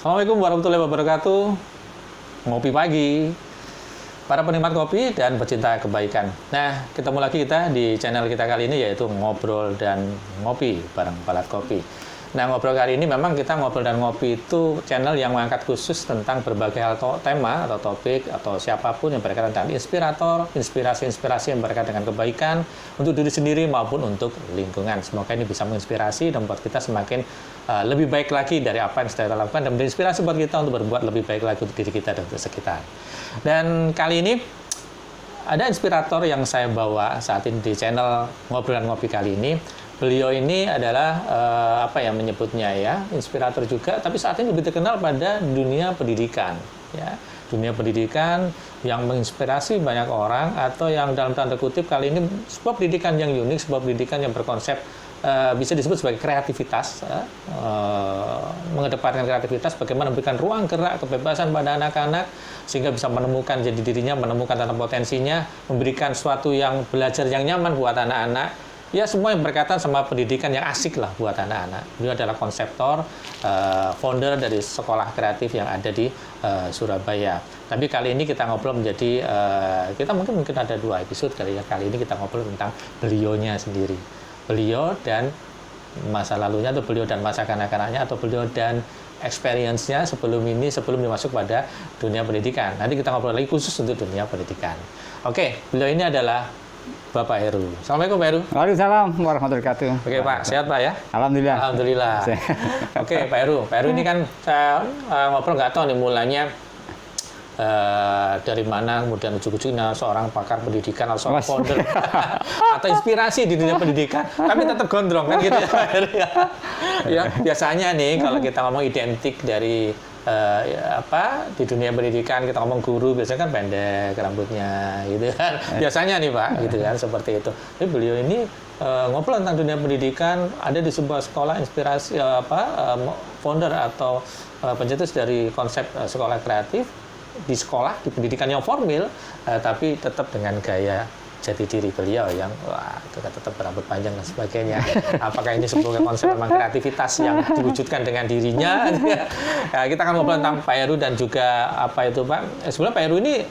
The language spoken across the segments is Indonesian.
Assalamualaikum warahmatullahi wabarakatuh. Ngopi pagi, para penikmat kopi dan pecinta kebaikan. Nah, ketemu lagi kita di channel kita kali ini, yaitu Ngobrol dan Ngopi bareng Balat Kopi. Nah, ngobrol kali ini memang kita Ngobrol dan Ngopi itu channel yang mengangkat khusus tentang berbagai hal tema atau topik atau siapapun yang berkaitan dengan inspirator, inspirasi-inspirasi yang berkaitan dengan kebaikan untuk diri sendiri maupun untuk lingkungan. Semoga ini bisa menginspirasi dan membuat kita semakin lebih baik lagi dari apa yang kita lakukan dan menginspirasi buat kita untuk berbuat lebih baik lagi untuk diri kita dan untuk sekitar. Dan kali ini ada inspirator yang saya bawa saat ini di channel Ngobrol dan Ngopi kali ini. Beliau ini adalah menyebutnya ya, inspirator juga, tapi saat ini lebih terkenal pada dunia pendidikan, ya. Dunia pendidikan yang menginspirasi banyak orang, atau yang dalam tanda kutip kali ini sebuah pendidikan yang unik, sebuah pendidikan yang berkonsep bisa disebut sebagai kreativitas, mengedepankan kreativitas, bagaimana memberikan ruang gerak, kebebasan pada anak-anak sehingga bisa menemukan jadi dirinya, menemukan tentang potensinya, memberikan suatu yang belajar yang nyaman buat anak-anak. Ya, semua yang berkaitan sama pendidikan yang asik lah buat anak-anak. Beliau adalah konseptor, founder dari sekolah kreatif yang ada di Surabaya. Tapi kali ini kita ngobrol menjadi, kita mungkin ada 2 episode kali ya. Kali ini kita ngobrol tentang beliaunya sendiri. Beliau dan masa lalunya, atau beliau dan masa kanak-kanaknya, atau beliau dan experience-nya sebelum dimasuk pada dunia pendidikan. Nanti kita ngobrol lagi khusus untuk dunia pendidikan. Oke, beliau ini adalah Bapak Heru. Assalamualaikum Pak Heru. Waalaikumsalam warahmatullahi wabarakatuh. Oke Pak, sehat Pak ya? Alhamdulillah. Alhamdulillah. Oke Pak Heru. Pak Heru ini kan saya ngobrol nggak tahu nih mulanya dari mana, kemudian ujung-ujungnya seorang pakar pendidikan atau seorang founder atau inspirasi di dunia pendidikan, tapi tetap gondrong kan gitu ya Pak Heru ya. Ya, biasanya nih kalau kita ngomong identik dari di dunia pendidikan, kita ngomong guru biasanya kan pendek rambutnya gitu kan, biasanya nih Pak gitu kan, seperti itu. Tapi beliau ini ngobrol tentang dunia pendidikan, ada di sebuah sekolah inspirasi founder atau pencetus dari konsep sekolah kreatif, di sekolah, di pendidikan yang formal, tapi tetap dengan gaya jati diri beliau yang tetap berambut panjang dan sebagainya. Apakah ini sebuah konsep memang kreativitas yang diwujudkan dengan dirinya? Ya, kita akan ngobrol tentang Pak Heru dan juga apa itu Pak. Sebenarnya Pak Heru ini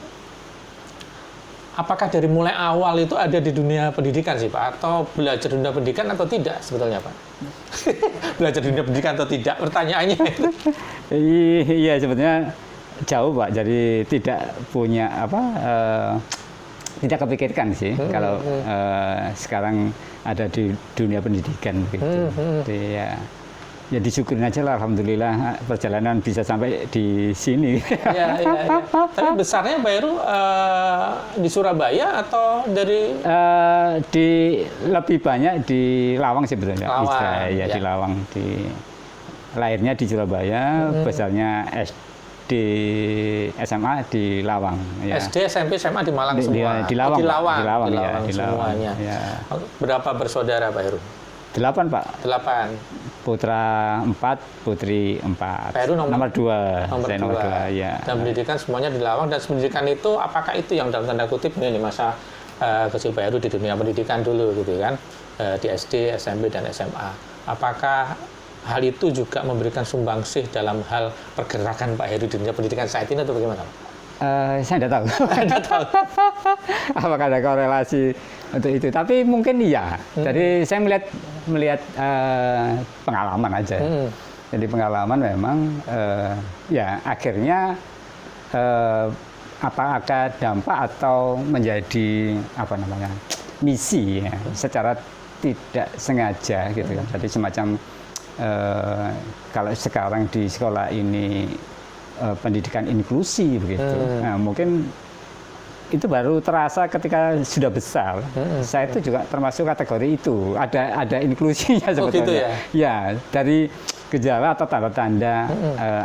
apakah dari mulai awal itu ada di dunia pendidikan sih Pak? Atau belajar dunia pendidikan atau tidak sebetulnya Pak? Belajar dunia pendidikan atau tidak? Pertanyaannya itu. Iya, sebetulnya jauh Pak. Jadi tidak punya tidak kepikirkan sih kalau sekarang ada di dunia pendidikan gitu. Jadi, ya disyukurin aja lah, alhamdulillah perjalanan bisa sampai di sini. Ya. Tapi besarnya Pak Heru di Surabaya atau dari? Lebih banyak di Lawang sebetulnya. Lawang, di Lawang. Lahirnya di Surabaya, besarnya di SMA di Lawang. Ya. SD, SMP, SMA di Malang semua. Di Lawang. Di Lawang Semuanya. Ya. Berapa bersaudara Pak Heru? 8 Pak. 8. Putra 4, putri 4. Pak Heru nomor 2. Saya nomor 2. Ya. Dan pendidikan semuanya di Lawang. Dan pendidikan itu apakah itu yang dalam tanda kutip ini masa kecil Pak Heru di dunia pendidikan dulu gitu kan, di SD, SMP dan SMA. Apakah hal itu juga memberikan sumbangsih dalam hal pergerakan Pak Heru di dunia pendidikan saat ini atau bagaimana? Saya tidak tahu. Apakah ada korelasi untuk itu? Tapi mungkin iya. Jadi saya melihat pengalaman aja. Jadi pengalaman memang ya akhirnya apakah dampak atau menjadi misi ya, secara tidak sengaja gitu kan. Jadi semacam kalau sekarang di sekolah ini pendidikan inklusi begitu, nah, mungkin itu baru terasa ketika sudah besar. Saya itu juga termasuk kategori itu, ada inklusinya sebetulnya. Gitu ya? Ya, dari gejala atau tanda-tanda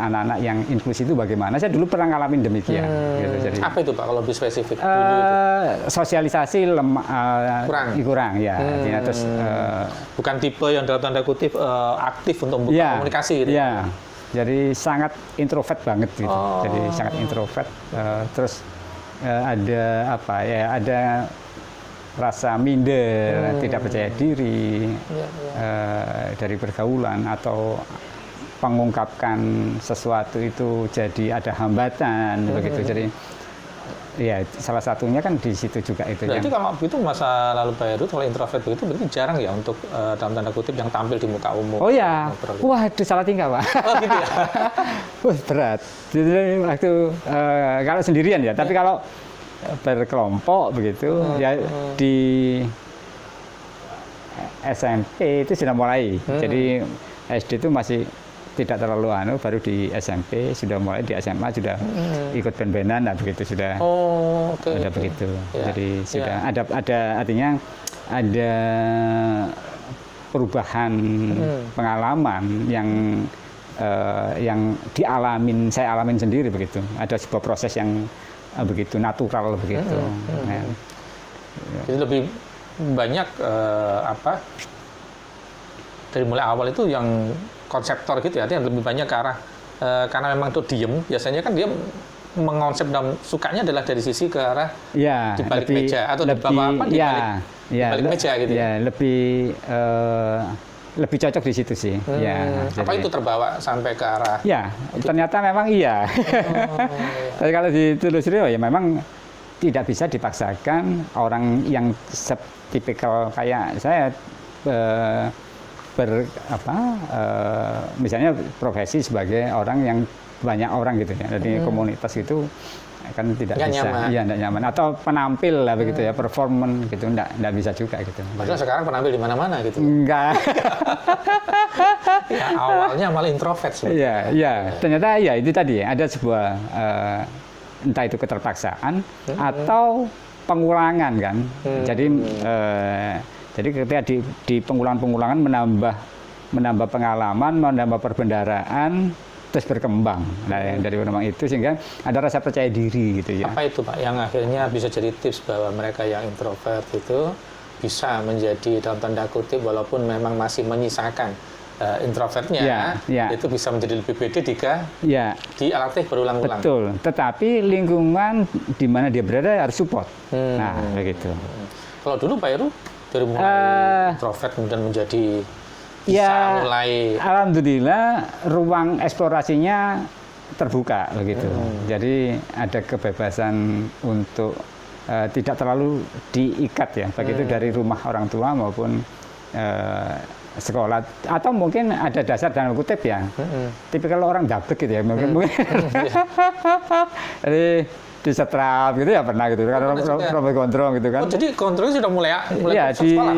anak-anak yang inklusi itu bagaimana? Saya dulu pernah ngalamin demikian. Gitu. Jadi, apa itu Pak kalau lebih spesifik? Sosialisasi kurang ya. Terus bukan tipe yang dalam tanda kutip aktif untuk membuka komunikasi gitu. Ya. Jadi sangat introvert banget gitu. Jadi sangat introvert. Terus ada ada rasa minder, tidak percaya diri dari pergaulan atau mengungkapkan sesuatu itu jadi ada hambatan begitu. Jadi ya salah satunya kan di situ juga itu. Berarti kalau begitu masa lalu Pak Heru kalau introvert begitu berarti jarang ya untuk dalam tanda kutip yang tampil di muka umum. Oh ya, wah itu salah tingkah Pak. Oh gitu ya. Wah berat. Jadi waktu kalau sendirian ya, tapi kalau berkelompok begitu ya di SMP itu sudah mulai. Jadi SD itu masih tidak terlalu baru di SMP sudah mulai, di SMA sudah ikut band-bandan, nah begitu sudah. Oh, okay, ada begitu. Ya, Jadi sudah ada artinya ada perubahan pengalaman yang saya alamin sendiri begitu. Ada sebuah proses yang begitu natural begitu. Nah, jadi lebih banyak dari mulai awal itu yang konseptor gitu ya, artinya lebih banyak ke arah karena memang itu diem, biasanya kan dia mengonsep dan sukanya adalah dari sisi ke arah ya, di balik meja atau di bawah apa di balik meja gitu ya. Lebih cocok di situ sih. Ya, apa itu terbawa sampai ke arah? Ya, ternyata memang iya. Tapi kalau ditelusuri ya memang tidak bisa dipaksakan orang yang tipikal kayak saya misalnya profesi sebagai orang yang banyak orang gitu ya. Jadi komunitas itu kan tidak bisa, iya tidak nyaman. Atau penampil lah begitu ya, performance gitu, tidak bisa juga gitu. Padahal sekarang penampil di mana-mana gitu. Enggak. Ya, awalnya malah introvert sebenarnya. Iya, iya. Ternyata ya itu tadi ada sebuah entah itu keterpaksaan atau pengulangan kan. Jadi ketika di pengulangan menambah pengalaman, menambah perbendaharaan, terus berkembang. Nah, dari memang itu sehingga ada rasa percaya diri gitu ya. Apa itu Pak yang akhirnya bisa jadi tips bahwa mereka yang introvert itu bisa menjadi dalam tanda kutip walaupun memang masih menyisakan introvertnya, itu bisa menjadi lebih pede jika dilatih berulang-ulang. Betul. Tetapi lingkungan di mana dia berada harus support. Nah, begitu. Kalau dulu Pak Heru dari mulai introvert kemudian menjadi bisa mulai. Alhamdulillah ruang eksplorasinya terbuka begitu. Jadi ada kebebasan untuk tidak terlalu diikat ya, baik itu dari rumah orang tua maupun sekolah, atau mungkin ada dasar dan kutip ya. Tipikal orang dablek gitu ya, mungkin. Jadi disetrap gitu ya pernah gitu, karena robek gondrong gitu kan. Oh, jadi kontrolnya sudah mulai ya, di sekolah?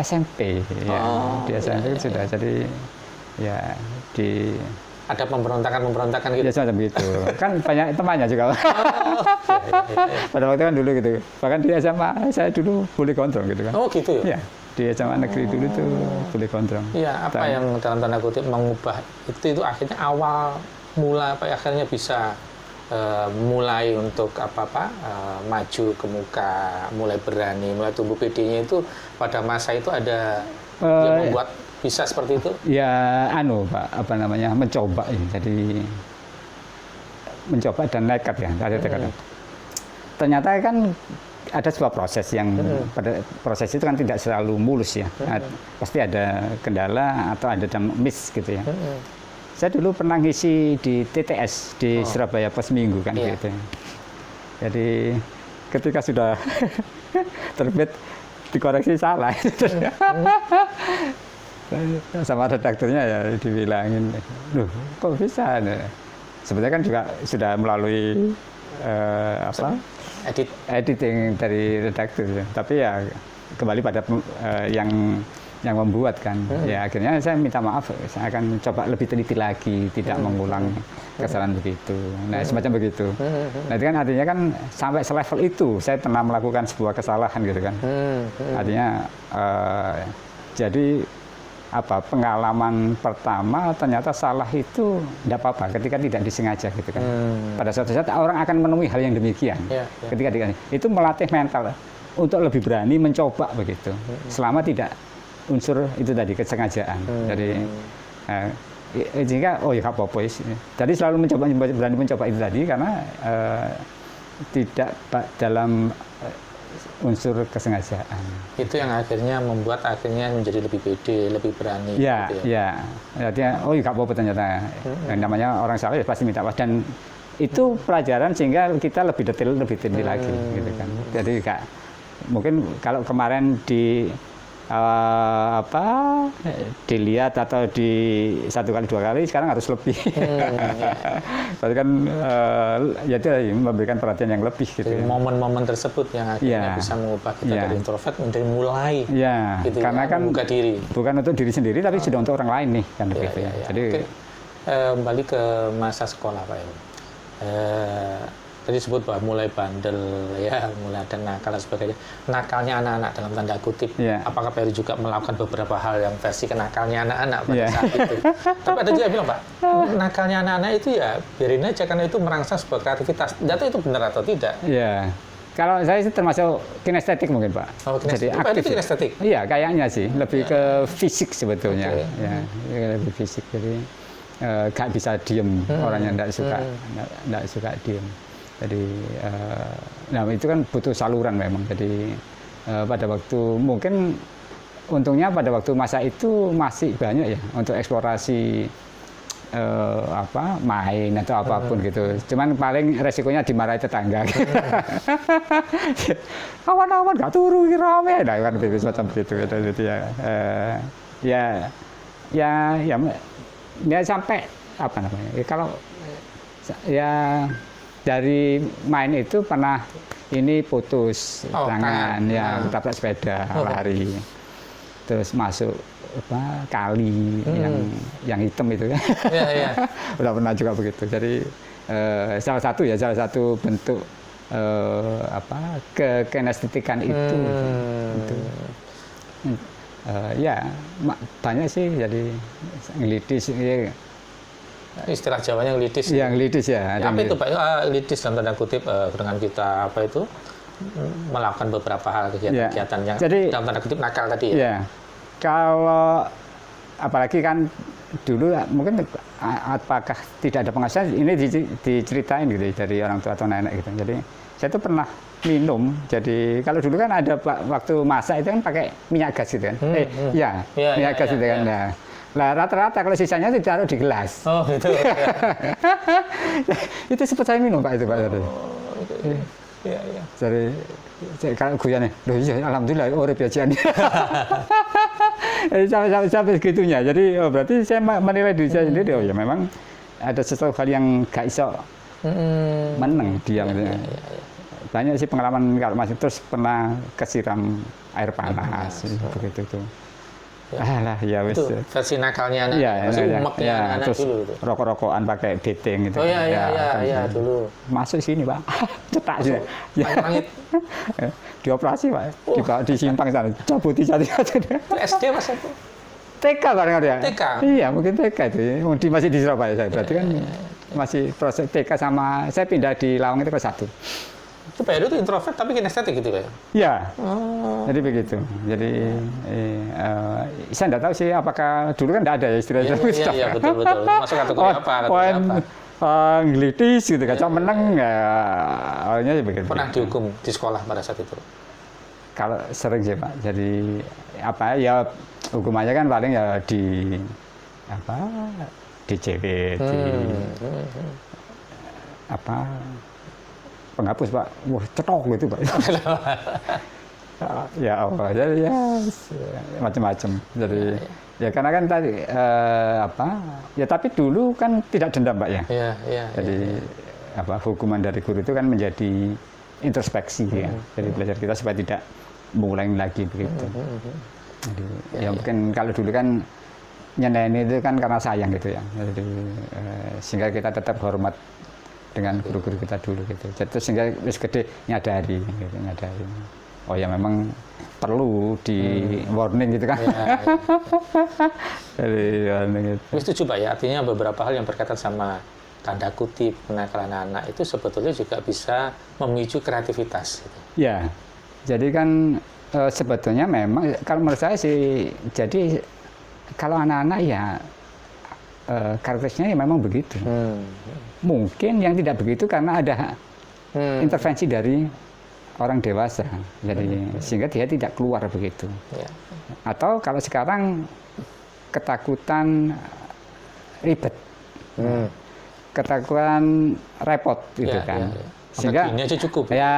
SMP ya, di SMP sudah. Jadi ya di ada pemberontakan gitu. Ya semacam gitu. Kan banyak temannya juga. Pada waktu kan dulu gitu. Bahkan di SMA saya dulu boleh gondrong gitu kan. Oh gitu ya? Iya. Di SMA negeri dulu tuh boleh gondrong. Iya, apa yang dalam tanda kutip mengubah itu akhirnya awal mula apa akhirnya bisa mulai untuk maju ke muka, mulai berani, mulai tumbuh PD-nya itu pada masa itu ada yang membuat bisa seperti itu? Ya, Pak, mencoba ya. Jadi mencoba dan nekat ya, ada tekad. Ternyata kan ada sebuah proses yang pada proses itu kan tidak selalu mulus ya. Pasti ada kendala atau ada miss gitu ya. Saya dulu pernah ngisi di TTS di Surabaya Pos Minggu kan gitu. Jadi ketika sudah terbit dikoreksi salah. Sama redakturnya ya dibilangin, loh kok bisa? Sebenarnya kan juga sudah melalui editing dari redaktur, tapi ya kembali pada yang membuat kan. Ya akhirnya saya minta maaf, saya akan coba lebih teliti lagi, tidak mengulang kesalahan begitu. Nah semacam begitu. Nah itu kan artinya kan sampai selevel itu saya pernah melakukan sebuah kesalahan gitu kan. Artinya jadi pengalaman pertama ternyata salah itu tidak apa-apa ketika tidak disengaja gitu kan. Pada suatu saat orang akan menemui hal yang demikian. Ketika itu melatih mental untuk lebih berani mencoba begitu. Selama tidak unsur itu tadi kesengajaan. Jadi jika ya apa-apa. Jadi selalu berani mencoba itu tadi karena tidak dalam unsur kesengajaan. Itu yang akhirnya membuat menjadi lebih pede, lebih berani. Ya, gitu ya. ya. Artinya, oh nggak apa-apa ternyata. Yang namanya orang salah ya pasti minta maaf, dan itu pelajaran sehingga kita lebih detail lagi, gitu kan. Jadi nggak mungkin kalau kemarin dilihat atau di 1 kali 2 kali, sekarang harus lebih. Berarti kan ya itu memberikan perhatian yang lebih gitu. Jadi momen-momen tersebut yang akhirnya bisa mengubah kita dari introvert menjadi mulai. Ya, gitu karena kan membuka diri. Bukan untuk diri sendiri tapi sudah untuk orang lain nih kan gitu ya. Ya. Jadi kembali ke masa sekolah Pak Heru. Tadi disebut bahwa mulai bandel, ya, mulai ada nakal dan sebagainya. Nakalnya anak-anak dalam tanda kutip. Apakah Pak Heru juga melakukan beberapa hal yang versi kenakalnya anak-anak pada saat itu? Tapi ada juga yang bilang, Pak, nakalnya anak-anak itu ya biarin aja karena itu merangsang sebuah kreativitas. Data itu benar atau tidak? Iya. Kalau saya itu termasuk kinestetik mungkin, Pak. Oh, jadi aktif. Itu kinestetik? Iya, kayaknya sih. Lebih ke fisik sebetulnya. Ya, lebih fisik. Jadi gak bisa diem, orang yang nggak suka diem. Jadi, nah itu kan butuh saluran memang. Jadi pada waktu mungkin untungnya pada waktu masa itu masih banyak ya untuk eksplorasi main atau apapun gitu. Cuman paling resikonya dimarahi tetangga. Kawan-kawan gak turu rame, nah kan semacam itu ya sampai apa namanya? Ya, kalau ya dari main itu pernah ini putus tangan, ya tabrak sepeda lari, terus masuk kali yang hitam itu kan. Udah pernah juga begitu. Jadi salah satu bentuk kekinestetikan itu. Ya banyak sih, jadi ngelidis. Istilah Jawanya ngelidis. Iya, ngelidis ya. Apa itu Pak? Ngelidis dalam tanda kutip dengan kita melakukan beberapa hal kegiatan yang jadi, dalam tanda kutip nakal tadi ya. Iya. Kalau apalagi kan dulu mungkin apakah tidak ada pengasuhan, ini diceritain gitu dari orang tua atau nenek gitu. Jadi saya itu pernah minum. Jadi kalau dulu kan ada waktu masak itu kan pakai minyak gas gitu kan. Minyak gas gitu kan. Nah, rata-rata kalau sisanya itu ditaruh di gelas. Oh, gitu. Itu sempat saya minum Pak itu Pak. Iya. Jadi kalau guyane, loh iya alhamdulillah urip ya Cian. Sampai segitunya. Jadi berarti saya menilai diri saya sendiri, oh ya memang ada sesuatu hal yang gak iso meneng diam gitu. Banyak sih pengalaman kalau masih terus pernah kesiram air panas begitu tuh. Alah ya wis. Itu versi nakalnya anak. Masih umaknya anak dulu itu. Rokok-rokokan pakai beting gitu. Oh iya dulu. Masuk sini, Pak. Cetak sih. Langit. Dioperasi, Pak. Dibawa disimpang sana. Cabuti satu-satu. SD Mas itu. TK barangkali ya. TK. Iya, mungkin TK itu. Masih di Surabaya saya. Berarti kan masih proses TK sama saya pindah di Lawang itu kelas 1. Itu Pak Heru itu introvert tapi kinestetik gitu Pak? Iya. Jadi begitu. Jadi saya tidak tahu sih apakah dulu kan tidak ada ya istilah itu. Iya betul. Masuk kategori apa? Ngelidis gitu, kacau meneng ya. Awalnya begitu. Pernah dihukum di sekolah pada saat itu? Kalau sering sih Pak. Jadi ya hukumannya kan paling ya dicewek, penghapus Pak, wah cetok gitu Pak. Ya Allah, jadi ya macam-macam. Jadi ya karena kan tadi ya tapi dulu kan tidak dendam Pak ya. Iya. Jadi hukuman dari guru itu kan menjadi introspeksi ya. Jadi belajar kita supaya tidak mengulangi lagi begitu. Jadi mungkin kalau dulu kan nyeneni itu kan karena sayang gitu ya. Jadi sehingga kita tetap hormat dengan guru-guru kita dulu gitu. Jadi sehingga wis gede nyadari. Oh ya memang perlu di warning gitu kan. Jadi warning itu. Setuju Pak ya, artinya beberapa hal yang berkaitan sama tanda kutip kenakalan anak itu sebetulnya juga bisa memicu kreativitas. Gitu. Ya, jadi kan sebetulnya memang kalau menurut saya sih, jadi kalau anak-anak ya karakteristiknya ya memang begitu. Mungkin yang tidak begitu karena ada intervensi dari orang dewasa, jadi sehingga dia tidak keluar begitu. Ya. Atau kalau sekarang ketakutan ribet, ketakutan repot gitu Ya, kan, ya, ya. sehingga Gini aja cukup. ya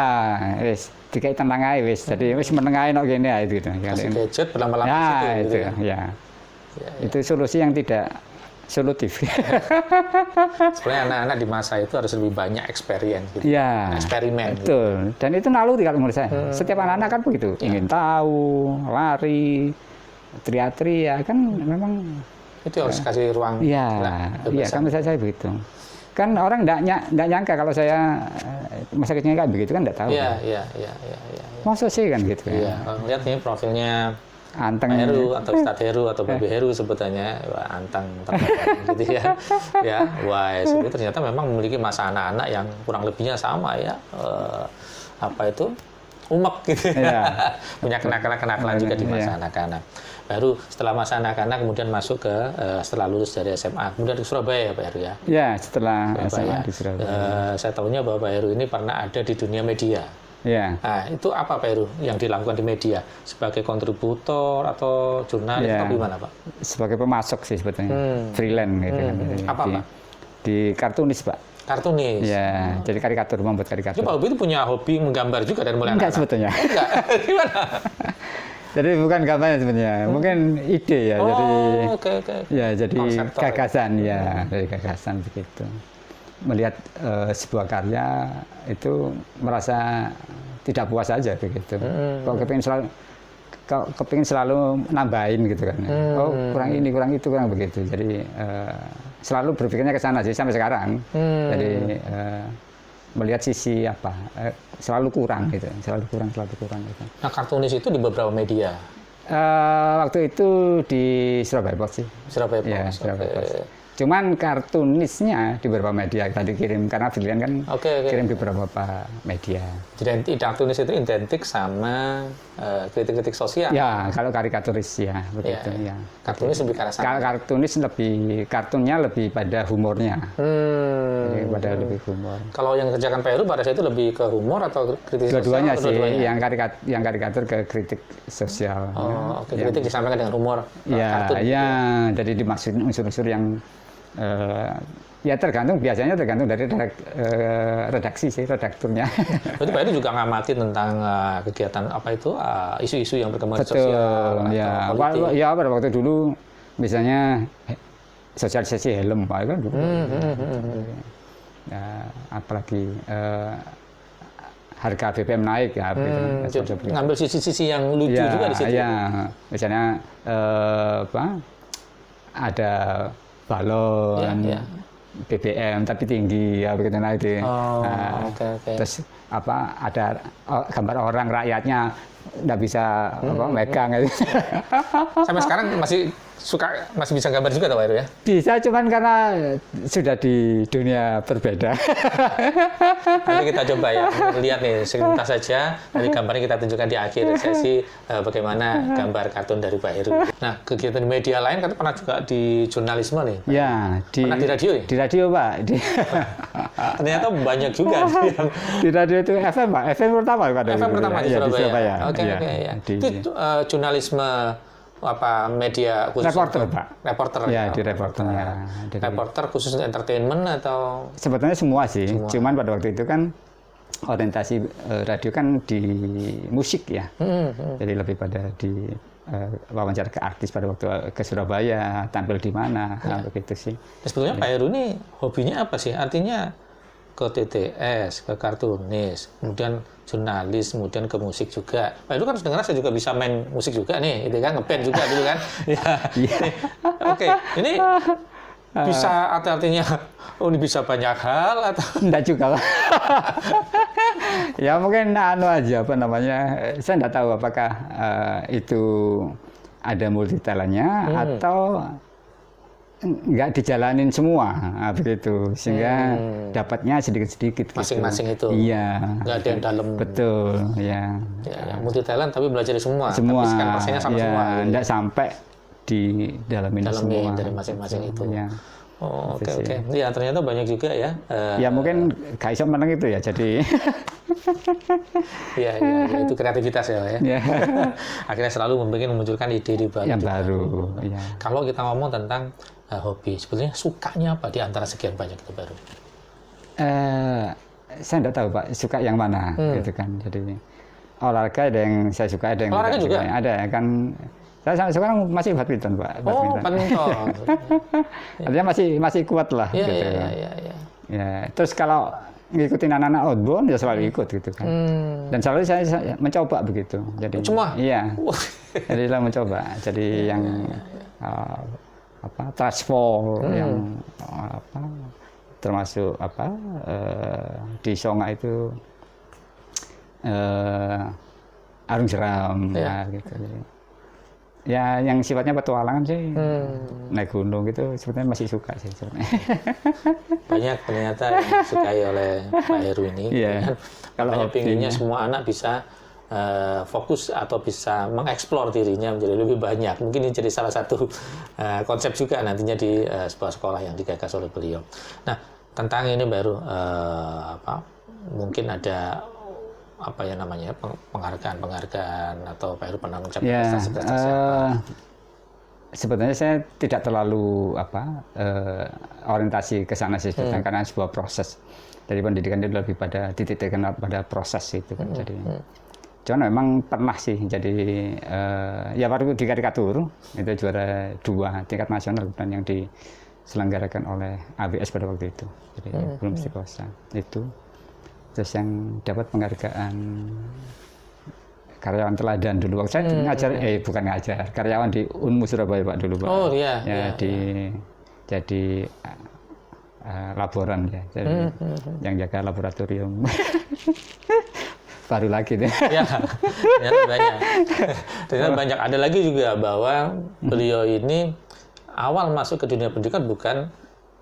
wis dikai tenang aja wis, jadi wis meneng ae nok gini ae gitu. Kasih gadget berlama-lama Ya situ, itu gitu ya. Ya, ya. Itu solusi yang tidak solutif. Sebenarnya anak-anak di masa itu harus lebih banyak experience gitu. Ya, Eksperimen. Gitu. betul. Dan itu naluri kalau menurut saya. Setiap anak-anak kan begitu, ingin tahu, lari, teriak-teriak kan memang. Itu harus kasih ruang. Iya, iya kebebasan. kan menurut saya begitu. Kan orang enggak nyangka kalau saya masa kecilnya kayak begitu kan enggak tahu. Iya, Kan? iya. Masa sih kan gitu kan. Iya, kalau lihat nih profilnya Anteng. Pak Heru atau Ustadz Heru atau Babi Heru sebutannya, wah, anteng gitu ya. Ya, wise itu ternyata memang memiliki masa anak-anak yang kurang lebihnya sama ya. Apa itu? Umek gitu ya. Iya. Punya kenakalan-kenakalan juga di masa Iya. anak-anak. Baru setelah masa anak-anak kemudian masuk ke setelah lulus dari SMA, kemudian ke Surabaya ya Pak Heru ya. Ya, setelah SMA Surabaya. di Surabaya. Saya tahunya bahwa Pak Heru ini pernah ada di dunia media. Ya. Nah, itu apa Pak Heru yang dilakukan di media? Sebagai kontributor atau jurnalis Ya. atau gimana Pak? Sebagai pemasok sih sebetulnya. Freelance gitu kan. Apa, di, Pak? Di kartunis, Pak. Kartunis. Ya, jadi karikatur, membuat Jadi karikatur. Pak Hobi itu punya hobi menggambar juga dari mulai Enggak anak-anak? sebetulnya. Enggak. Gimana? Jadi bukan gambarnya sebenarnya, mungkin ide ya. Oh, Jadi oke. ya jadi Konseptor. gagasan ya, dari gagasan begitu. Melihat sebuah karya itu merasa tidak puas saja begitu. Kalau kepingin selalu nambahin gitu kan. Oh, kurang ini, kurang itu, kurang begitu. Jadi selalu berpikirnya ke sana sih sampai sekarang. Jadi melihat sisi apa selalu kurang gitu, selalu kurang gitu. Nah, kartunis itu di beberapa media. Waktu itu di Surabaya Post sih. Surabaya Post. Ya, Oke. Surabaya Post. Cuman kartunisnya di beberapa media tadi kirim karena freelance kan Oke. kirim di beberapa media. Jadi kartunis itu identik sama kritik-kritik sosial. Ya, kalau karikaturis ya begitu ya. Kartunis lebih ke arah sana. Kalau kartunis kartunnya lebih pada humornya. Jadi pada lebih humor. Kalau yang kerjakan Pak Heru pada saat itu lebih ke humor atau kritik sosial? Dua-duanya atau sih, dua-duanya? yang karikatur ke kritik sosial. Oh, oke. Kritik disampaikan dengan humor. Ya, kartun. ya, jadi dimaksud unsur-unsur yang ya tergantung dari redaksi sih, redakturnya. Berarti Pak Heru juga ngamati tentang kegiatan apa itu isu-isu yang berkembang di Betul, sosial ya. atau politik. Ya pada waktu dulu misalnya sosialisasi helm Pak kan dulu. Ya, apalagi harga BBM naik ya. Jadi ngambil sisi-sisi yang lucu ya, juga di situ. Ya, misalnya ada balon. Ya. BBM tapi tinggi ya begitu nah itu. Oh, Nah, oke. Terus ada gambar orang rakyatnya nggak bisa megang gitu. Sampai sekarang masih bisa gambar juga Pak Heru ya? Bisa cuman karena sudah di dunia berbeda. Nanti kita coba ya, lihat nih sebentar saja dari gambarnya kita tunjukkan di akhir sesi bagaimana gambar kartun dari Pak Heru. Nah, kegiatan di media lain kan pernah juga di jurnalisme nih. Ya, Pernah di radio ya? Di radio Pak. Ternyata banyak juga yang Di radio itu FM Pak, FM pertama Pak. FM pertama di Ya, Surabaya. Oke. Ya, Ya. di- Itu jurnalisme apa media khusus Reporter, untuk- Pak. Reporter Ya, di reporternya. Reporter khusus untuk entertainment atau Sebetulnya semua sih, cuman pada waktu itu kan orientasi radio kan di musik ya. Jadi lebih pada di wawancara ke artis pada waktu ke Surabaya, tampil di mana, begitu sih. sebetulnya Pak Heru ini hobinya apa sih? Artinya ke TTS, ke kartunis, kemudian jurnalis, kemudian ke musik juga. Pak Heru kan dengar saya juga bisa main musik juga nih, itu kan ngeband juga dulu kan. Ya. Oke, ini bisa artinya ini bisa banyak hal atau Enggak juga Pak. Ya mungkin aja apa namanya, saya enggak tahu apakah itu ada multi talentnya atau nggak dijalanin semua begitu sehingga dapatnya sedikit-sedikit masing-masing gitu. itu. Iya. Nggak ada yang dalam. Betul, ya. Ya, multi talent tapi belajar semua. Semua. Tapi sekan persennya sama ya, semua. Gitu. Enggak sampai di dalamin semua. Dari masing-masing itu. Ya. Oh, oke. Ya, ternyata banyak juga ya. Ya mungkin gak iso menang itu ya. Jadi Iya, itu kreativitas ya, Pak, ya. Ya. Akhirnya selalu memunculkan ide-ide baru. Yang baru. Ya. Kalau kita ngomong tentang hobi, sebetulnya sukanya apa di antara sekian banyak itu baru? Saya tidak tahu Pak, suka yang mana gitu kan. Jadi olahraga ada yang saya suka, ada yang olahraga tidak juga? suka. Ada kan. Saya sampai sekarang masih badminton Pak. Badminton. Artinya masih kuat lah. Iya, gitu. iya. Ya, terus kalau ngikutin anak-anak outbound ya selalu ikut gitu kan. Dan selalu saya mencoba begitu. Jadi Cuma? Iya. Jadi saya mencoba. Jadi yang transport yang termasuk di Songa itu arung jeram gitu. Jadi, ya yang sifatnya petualangan sih naik gunung gitu sebetulnya masih suka sih sebenarnya. Banyak ternyata yang disukai oleh Pak Heru ini. Iya. Kalau pinginnya semua anak bisa fokus atau bisa mengeksplor dirinya menjadi lebih banyak. Mungkin ini jadi salah satu konsep juga nantinya di sebuah sekolah yang digagas oleh beliau. Nah, tentang ini baru mungkin ada penghargaan atau Pak Heru pernah mencapai prestasi-prestasi apa? Sebetulnya saya tidak terlalu orientasi ke sana sih karena sebuah proses. Jadi pendidikan itu lebih pada dititikkan pada proses itu kan. Jadi cuman memang pernah sih jadi ya baru di karikatur itu juara 2 tingkat nasional dan yang diselenggarakan oleh ABS pada waktu itu. Jadi belum istiqosa itu. Terus yang dapat penghargaan karyawan teladan dulu waktu saya ngajar bukan ngajar karyawan di Unmu Surabaya Pak dulu Pak. Oh iya. Jadi laboran ya. Jadi yang jaga laboratorium. Baru lagi deh. Ya, banyak. Ternyata banyak. Ada lagi juga bahwa beliau ini awal masuk ke dunia pendidikan bukan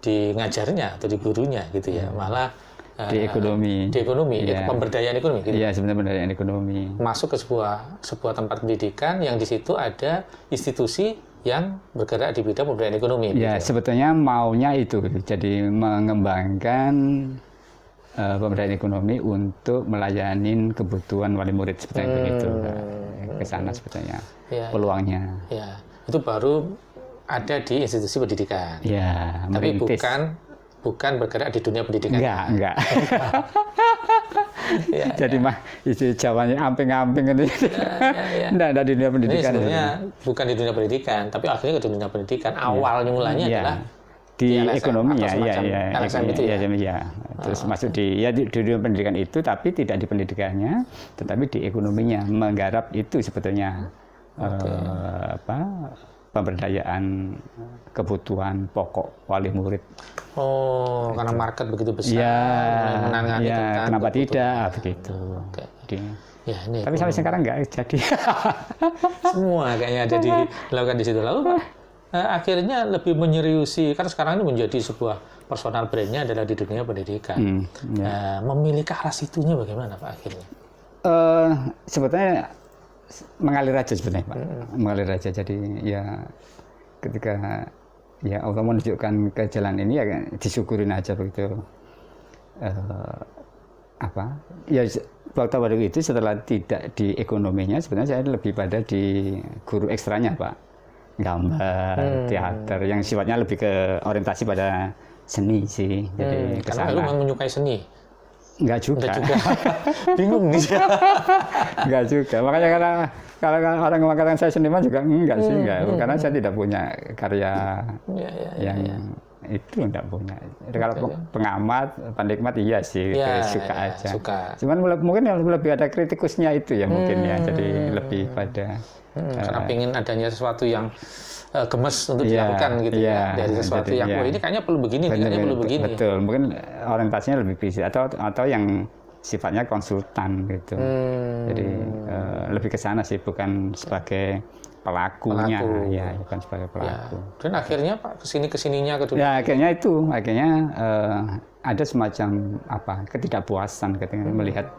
di ngajarnya atau di gurunya gitu ya, malah di ekonomi. Di ekonomi, ya. Pemberdayaan ekonomi. Gitu. Iya, sebenarnya pemberdayaan ekonomi. Masuk ke sebuah tempat pendidikan yang di situ ada institusi yang bergerak di bidang pemberdayaan ekonomi. Ya, gitu. Sebetulnya maunya itu, jadi mengembangkan pemberdayaan ekonomi untuk melayani kebutuhan wali murid seperti itu. Ke sana sebetulnya peluangnya. Ya, itu baru ada di institusi pendidikan. Ya, tapi bukan bergerak di dunia pendidikan. Enggak. Jadi mah isi Jawanya amping-amping gitu. Enggak di dunia pendidikan. Ini sebenarnya bukan di dunia pendidikan, tapi akhirnya ke dunia pendidikan. Awal mulanya adalah di ekonomi LSM itu ya. Terus masuk di dunia pendidikan itu, tapi tidak di pendidikannya, tetapi di ekonominya menggarap itu sebetulnya pemberdayaan kebutuhan pokok wali murid. Oh, karena market begitu besar. Ya, kenapa tidak begitu. Tapi sampai sekarang nggak jadi. Semua kayaknya ada dilakukan di situ. Lalu Pak, akhirnya lebih menyeriusi, kan sekarang ini menjadi sebuah personal brand-nya adalah di dunia pendidikan. Memilih ke arah situnya bagaimana Pak akhirnya? Sebetulnya mengalir aja sebenarnya Pak. Mengalir aja. Jadi ya ketika Allah menunjukkan ke jalan ini ya disyukurin aja begitu. Ya waktu itu setelah tidak di ekonominya sebenarnya saya lebih pada di guru ekstranya Pak. Gambar, teater yang sifatnya lebih ke orientasi pada seni sih. Jadi karena lu memang menyukai seni. Enggak juga. Bingung nih. Enggak juga. Makanya kalau orang mengatakan saya seniman juga enggak sih, karena saya tidak punya karya yang itu enggak punya. Jadi kalau pengamat, penikmat iya sih, suka aja. Cuman mungkin lebih ada kritikusnya itu ya mungkin ya. Jadi lebih pada karena ingin adanya sesuatu yang gemes untuk dilakukan gitu dari sesuatu yang ini kayaknya perlu begini, kayaknya perlu begini. Betul, mungkin orientasinya lebih bisnis atau yang sifatnya konsultan gitu. Jadi lebih ke sana sih, bukan sebagai pelakunya, ya bukan sebagai pelaku. Dan akhirnya Pak kesininya ke dunia. Ya akhirnya ada semacam ketidakpuasan ketika melihat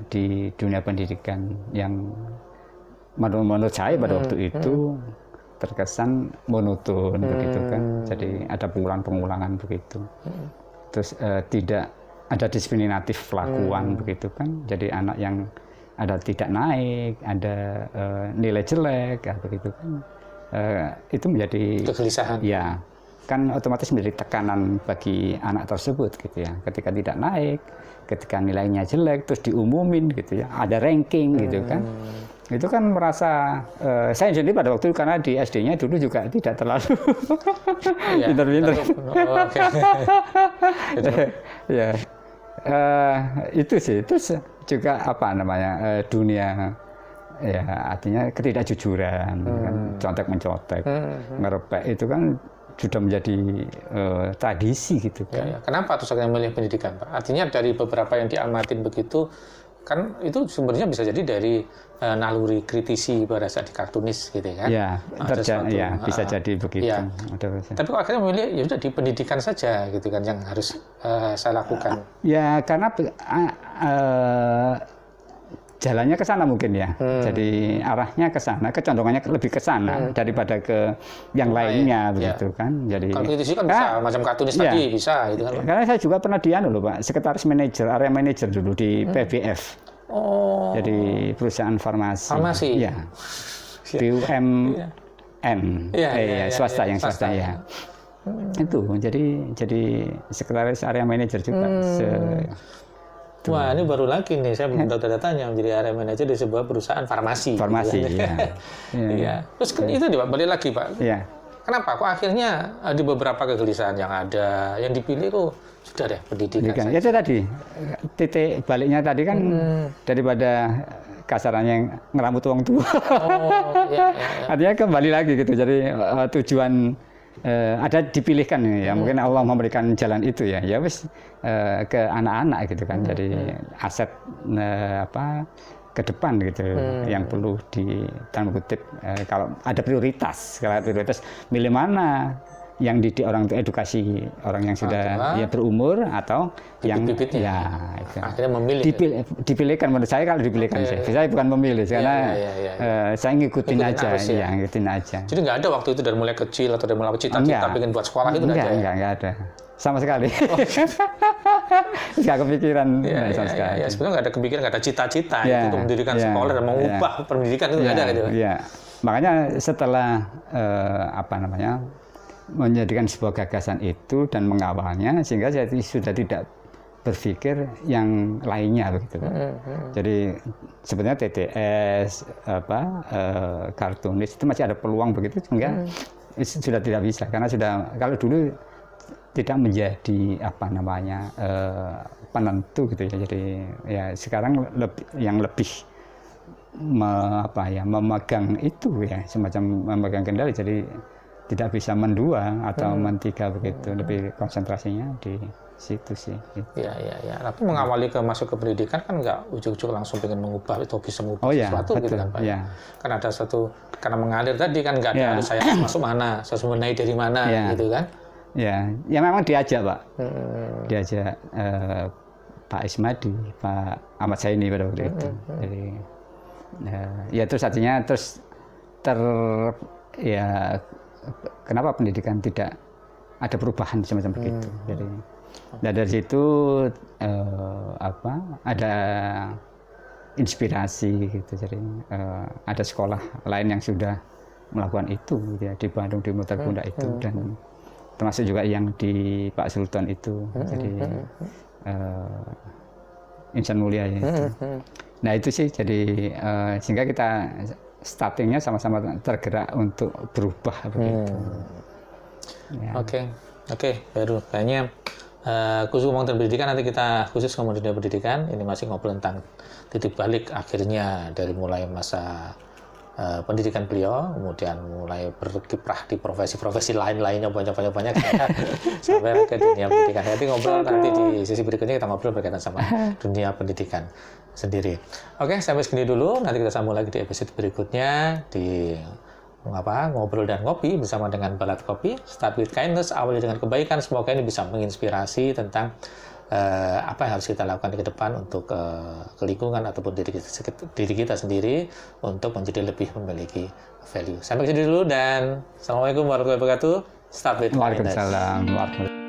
di dunia pendidikan yang menurut saya pada waktu itu terkesan monoton begitu kan. Jadi ada pengulangan begitu. Terus tidak ada diskriminatif perlakuan begitu kan. Jadi anak yang ada tidak naik, ada nilai jelek, begitu kan. Itu menjadi kegelisahan. Ya, kan otomatis menjadi tekanan bagi anak tersebut gitu ya. Ketika tidak naik, ketika nilainya jelek, terus diumumin gitu ya. Ada ranking gitu kan. Itu kan merasa saya sendiri pada waktu itu karena di SD-nya dulu juga tidak terlalu pinter-pinter. Ya, itu sih. Terus juga apa namanya dunia ya artinya ketidakjujuran, kan, contek-mencontek, ngerepek itu kan sudah menjadi tradisi gitu kan. Ya. Kenapa terus akhirnya memilih pendidikan, Pak? Artinya dari beberapa yang diamatin begitu kan itu sumbernya bisa jadi dari naluri kritisi pada saat di kartunis gitu kan. Ya, bisa jadi begitu. Ya. Tapi kok akhirnya memilih ya sudah di pendidikan saja gitu kan yang harus saya lakukan. Ya karena jalannya ke sana mungkin ya. Jadi arahnya ke sana, kecondongannya lebih ke sana daripada ke yang lainnya begitu kan. Jadi kalau kritisi kan bisa macam kartunis tadi bisa gitu kan. Karena saya juga pernah loh Pak, sekretaris manajer, area manajer dulu di PBF. Oh. Jadi perusahaan farmasi. Iya. BUMN. Swasta yang swasta ya. Itu jadi sekretaris area manajer juga. Wah, ini baru lagi nih, saya belum tahu data-datanya menjadi area manajer di sebuah perusahaan farmasi. Farmasi, gitu kan. Iya. Terus kan itu Pak, balik lagi Pak. Iya. Kenapa? Kok akhirnya di beberapa kegelisahan yang ada, yang dipilih kok sudah deh pendidikan. Itu tadi, titik baliknya tadi kan daripada kasarannya yang ngeramut uang tua. Iya. Artinya kembali lagi gitu, jadi tujuan ada dipilihkan ya, mungkin Allah memberikan jalan itu ya wis ke anak-anak gitu kan, jadi aset ke depan gitu yang perlu di tanda kutip kalau ada prioritas milih mana yang didik orang untuk edukasi orang yang sudah berumur atau yang ya itu. Akhirnya memilih dipilihkan menurut saya. Kalau dipilihkan saya bukan memilih karena saya ngikutin aja. Jadi nggak ada waktu itu dari mulai kecil atau dari mulai cita-cita pengen buat sekolah itu nggak ada sama sekali. Nggak kepikiran sama sekali. Ya, sebenarnya nggak ada kepikiran, nggak ada cita-cita untuk mendirikan sekolah dan mengubah pendidikan itu nggak ada gitu. Makanya setelah menjadikan sebuah gagasan itu dan mengawalnya, sehingga saya sudah tidak berpikir yang lainnya begitu. Jadi sebenarnya TTS kartunis itu masih ada peluang begitu, sehingga sudah tidak bisa karena kalau dulu tidak menjadi penentu gitu ya. Jadi ya sekarang yang lebih memegang itu ya, semacam memegang kendali, jadi tidak bisa mendua atau mentiga begitu, lebih konsentrasinya di situ sih. Iya. Tapi mengawali masuk ke pendidikan kan nggak ujuk-ujuk langsung pengen mengubah atau bisa mengubah sesuatu betul, gitu kan Pak. Kan ada karena mengalir tadi kan nggak ada harus saya masuk mana, saya membenahi dari mana gitu kan. Ya memang diajak Pak. Diajak Pak Ismadi, Pak Ahmad Zaini pada waktu itu. Jadi terus artinya kenapa pendidikan tidak ada perubahan semacam begitu. Jadi dari situ ada inspirasi gitu. Jadi ada sekolah lain yang sudah melakukan itu gitu ya, di Bandung, di Mutar Bunda itu, dan termasuk juga yang di Pak Sultan itu. Jadi Insan Mulia ya itu. Nah itu sih, jadi sehingga kita startingnya sama-sama tergerak untuk berubah begitu. Oke, baru kayaknya khusus ngomong tentang pendidikan, nanti kita khusus ngomong dunia pendidikan. Ini masih ngobrol tentang titik balik akhirnya dari mulai masa pendidikan beliau, kemudian mulai berkiprah di profesi-profesi lainnya banyak sampai ke dunia pendidikan. Nanti ngobrol di sesi berikutnya, kita ngobrol berkaitan sama dunia pendidikan sendiri. Oke, sampai segini dulu. Nanti kita sambung lagi di episode berikutnya di ngobrol dan ngopi bersama dengan Balat Kopi. Start with kindness, awali dengan kebaikan. Semoga ini bisa menginspirasi tentang apa yang harus kita lakukan ke depan untuk ke lingkungan ataupun diri kita sendiri untuk menjadi lebih memiliki value. Sampai sini dulu dan Assalamualaikum warahmatullahi wabarakatuh. Start with kindness. Waalaikumsalam warahmatullahi wabarakatuh.